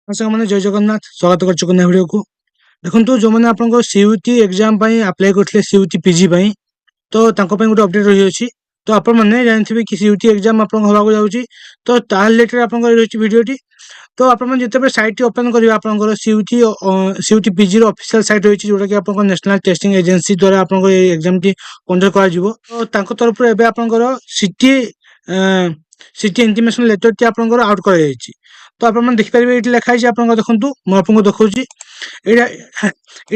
ସାଙ୍ଗମାନେ ଜୟ ଜଗନ୍ନାଥ ସ୍ୱାଗତ କରୁଛୁ କନ୍ୟା ଭିଡ଼ିଓକୁ। ଦେଖନ୍ତୁ ଯେଉଁମାନେ ଆପଣଙ୍କ ସିୟୁଟି ଏକ୍ଜାମ ପାଇଁ ଆପ୍ଲାଏ କରିଥିଲେ ସିୟୁଟି ପିଜି ପାଇଁ, ତ ତାଙ୍କ ପାଇଁ ଗୋଟେ ଅପଡେଟ୍ ରହିଅଛି। ତ ଆପଣମାନେ ଜାଣିଥିବେ କି ସିୟୁଟି ଏକ୍ଜାମ ଆପଣଙ୍କ ହେବାକୁ ଯାଉଛି, ତ ତା ରିଲେଟେଡ୍ ଆପଣଙ୍କର ରହିଛି ଭିଡ଼ିଓଟି। ତ ଆପଣମାନେ ଯେତେବେଳେ ସାଇଟ୍ଟି ଓପନ୍ କରିବେ ଆପଣଙ୍କର ସିୟୁଟି ପିଜିର ଅଫିସିଆଲ୍ ସାଇଟ୍ ରହିଛି, ଯେଉଁଟାକି ଆପଣଙ୍କ ନ୍ୟାସନାଲ୍ ଟେଷ୍ଟିଂ ଏଜେନ୍ସି ଦ୍ୱାରା ଆପଣଙ୍କ এই ଏକ୍ଜାମଟି କଣ୍ଡକ୍ଟ କରାଯିବ। ତ ତାଙ୍କ ତରଫରୁ ଏବେ ଆପଣଙ୍କର ସିଟି ଇଣ୍ଟିମେସନ୍ ଲେଟରଟି ଆପଣଙ୍କର ଆଉଟ୍ କରାଯାଇଛି। ତ ଆପଣମାନେ ଦେଖିପାରିବେ ଏଇଠି ଲେଖା ହେଇଛି, ଆପଣଙ୍କ ଦେଖନ୍ତୁ ମୁଁ ଆପଣଙ୍କୁ ଦେଖାଉଛି। ଏଇଟା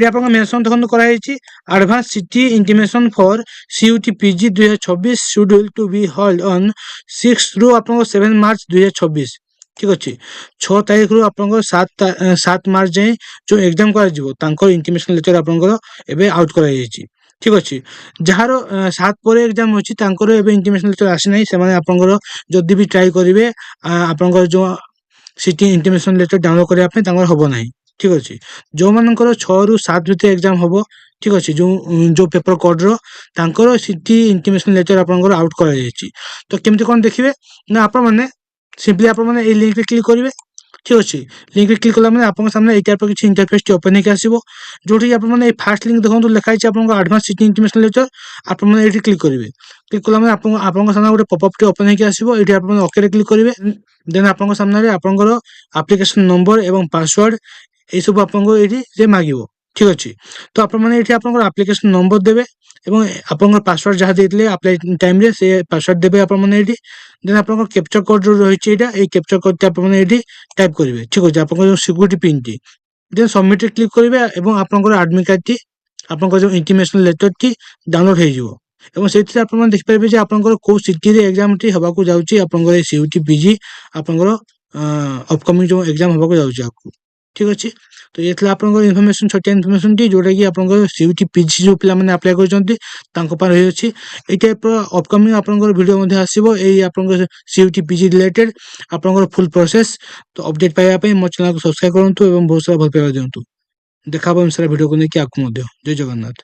ଆପଣଙ୍କ ମେନସନ୍ ଦେଖନ୍ତୁ କରାଯାଇଛି, advance city intimation for CUET PG 2026 schedule to be held on 6 ରୁ ଆପଣଙ୍କ 7 ମାର୍ଚ୍ଚ 2026। ଠିକ୍ ଅଛି, 6 ତାରିଖରୁ ଆପଣଙ୍କର 7 ମାର୍ଚ୍ଚ ଯାଏଁ ଯେଉଁ ଏକ୍ଜାମ କରାଯିବ ତାଙ୍କର ଇଣ୍ଟିମେସନ୍ ଲେଟର ଆପଣଙ୍କର ଏବେ ଆଉଟ୍ କରାଯାଇଛି। ଠିକ୍ ଅଛି, ଯାହାର 7 ପରେ ଏକ୍ଜାମ ଅଛି ତାଙ୍କର ଏବେ ଇଣ୍ଟିମେସନ୍ ଲେଟର ଆସିନାହିଁ। ସେମାନେ ଆପଣଙ୍କର ଯଦି ବି ଟ୍ରାଏ କରିବେ ଆପଣଙ୍କର ଯେଉଁ ସିଟି ଇଣ୍ଟିମେସନ୍ ଲେଟର ଡାଉନଲୋଡ୍ କରିବା ପାଇଁ ତାଙ୍କର ହେବ ନାହିଁ। ଠିକ୍ ଅଛି, ଯେଉଁମାନଙ୍କର 6 ରୁ 7 ଭିତରେ ଏକ୍ଜାମ ହେବ, ଠିକ୍ ଅଛି, ଯେଉଁ ପେପର କୋଡ଼୍ର ତାଙ୍କର ସିଟି ଇଣ୍ଟିମେସନ୍ ଲେଟର ଆପଣଙ୍କର ଆଉଟ୍ କରାଯାଇଛି। ତ କେମିତି କ'ଣ ଦେଖିବେ ନା ଆପଣମାନେ ସିମ୍ପଲି ଆପଣମାନେ ଏଇ ଲିଙ୍କରେ କ୍ଲିକ୍ କରିବେ। ଠିକ୍ ଅଛି, ଲିଙ୍କରେ କ୍ଲିକ୍ କଲା ମାନେ ଆପଣଙ୍କ ସାମ୍ନାରେ ଏଇ ଟାଇପ୍ର କିଛି ଇଣ୍ଟରଫେସ୍ଟି ଓପନ୍ ହେଇକି ଆସିବ, ଯେଉଁଠିକି ଆପଣମାନେ ଏଇ ଫାର୍ଷ୍ଟ ଲିଙ୍କ ଦେଖନ୍ତୁ ଲେଖା ହେଇଛି ଆପଣଙ୍କ ଆଡଭାନ୍ସ ସିଟି ଇଣ୍ଟିମେସନ୍ ଲେଟର। ଆପଣମାନେ ଏଇଠି କ୍ଲିକ୍ କରିବେ। କ୍ଲିକ୍ କଲା ମାନେ ଆପଣଙ୍କ ସାମ୍ନାରେ ଗୋଟେ ପପଅପ୍ଟି ଓପନ୍ ହେଇକି ଆସିବ। ଏଇଠି ଆପଣମାନେ ଓକେରେ କ୍ଲିକ୍ କରିବେ। ଦେନ୍ ଆପଣଙ୍କ ସାମ୍ନାରେ ଆପଣଙ୍କର ଆପ୍ଲିକେସନ୍ ନମ୍ବର ଏବଂ ପାସୱାର୍ଡ଼ ଏଇସବୁ ଆପଣଙ୍କୁ ଏଇଠି ସେ ମାଗିବ। ଠିକ୍ ଅଛି, ତ ଆପଣମାନେ ଏଇଠି ଆପଣଙ୍କର ଆପ୍ଲିକେସନ୍ ନମ୍ବର ଦେବେ ଏବଂ ଆପଣଙ୍କର ପାସୱାର୍ଡ଼ ଯାହା ଦେଇଥିଲେ ଆପ୍ଲାଏ ଟାଇମ୍ରେ ସେ ପାସୱାର୍ଡ଼ ଦେବେ ଆପଣମାନେ ଏଇଠି। ଦେନ୍ ଆପଣଙ୍କର କ୍ୟାପଚର କୋଡ଼୍ ଯେଉଁ ରହିଛି ଏଇଟା, ଏଇ କ୍ୟାପଚର କୋଡ଼୍ଟି ଆପଣମାନେ ଏଇଠି ଟାଇପ୍ କରିବେ। ଠିକ୍ ଅଛି, ଆପଣଙ୍କର ଯେଉଁ ସିକ୍ୟୁରିଟି ପିନ୍ଟି ଦେନ୍ ସବମିଟ୍ରେ କ୍ଲିକ୍ କରିବେ ଏବଂ ଆପଣଙ୍କର ଆଡମିଟ୍ କାର୍ଡ଼ଟି ଆପଣଙ୍କର ଯେଉଁ ଇଣ୍ଟିମେସନ୍ ଲେଟରଟି ଡାଉନଲୋଡ୍ ହେଇଯିବ। ଏବଂ ସେଇଥିରେ ଆପଣମାନେ ଦେଖିପାରିବେ ଯେ ଆପଣଙ୍କର କେଉଁ ସିଟିରେ ଏକ୍ଜାମଟି ହେବାକୁ ଯାଉଛି। ଆପଣଙ୍କର এই ସିୟୁଟି ପିଜି ଆପଣଙ୍କର ଅପକମିଂ ଯେଉଁ ଏକ୍ଜାମ ହେବାକୁ ଯାଉଛି ଆଗକୁ। ଠିକ୍ ଅଛି, ତ ଇଏ ଥିଲା ଆପଣଙ୍କର ଇନଫର୍ମେସନ୍, ଛୋଟିଆ ଇନଫର୍ମେସନ୍ଟି ଯେଉଁଟାକି ଆପଣଙ୍କର ସିୟୁଟି ପିଜି ଯେଉଁ ପିଲାମାନେ ଆପ୍ଲାଏ କରିଛନ୍ତି ତାଙ୍କ ପାଇଁ ରହିଅଛି। ଏଇ ଟାଇପ୍ର ଅପକମିଂ ଆପଣଙ୍କର ଭିଡ଼ିଓ ମଧ୍ୟ ଆସିବ ଏଇ ଆପଣଙ୍କର ସିୟୁଟି ପିଜି ରିଲେଟେଡ୍ ଆପଣଙ୍କର ଫୁଲ୍ ପ୍ରୋସେସ୍। ତ ଅପଡେଟ୍ ପାଇବା ପାଇଁ ମୋ ଚ୍ୟାନେଲକୁ ସବସ୍କ୍ରାଇବ୍ କରନ୍ତୁ ଏବଂ ବହୁତ ସାରା ଭଲ ପାଇବା ଦିଅନ୍ତୁ। ଦେଖା ହେବ ଏମିତି ସାରା ଭିଡ଼ିଓକୁ ନେଇକି ଆଗକୁ ମଧ୍ୟ। ଜୟ ଜଗନ୍ନାଥ।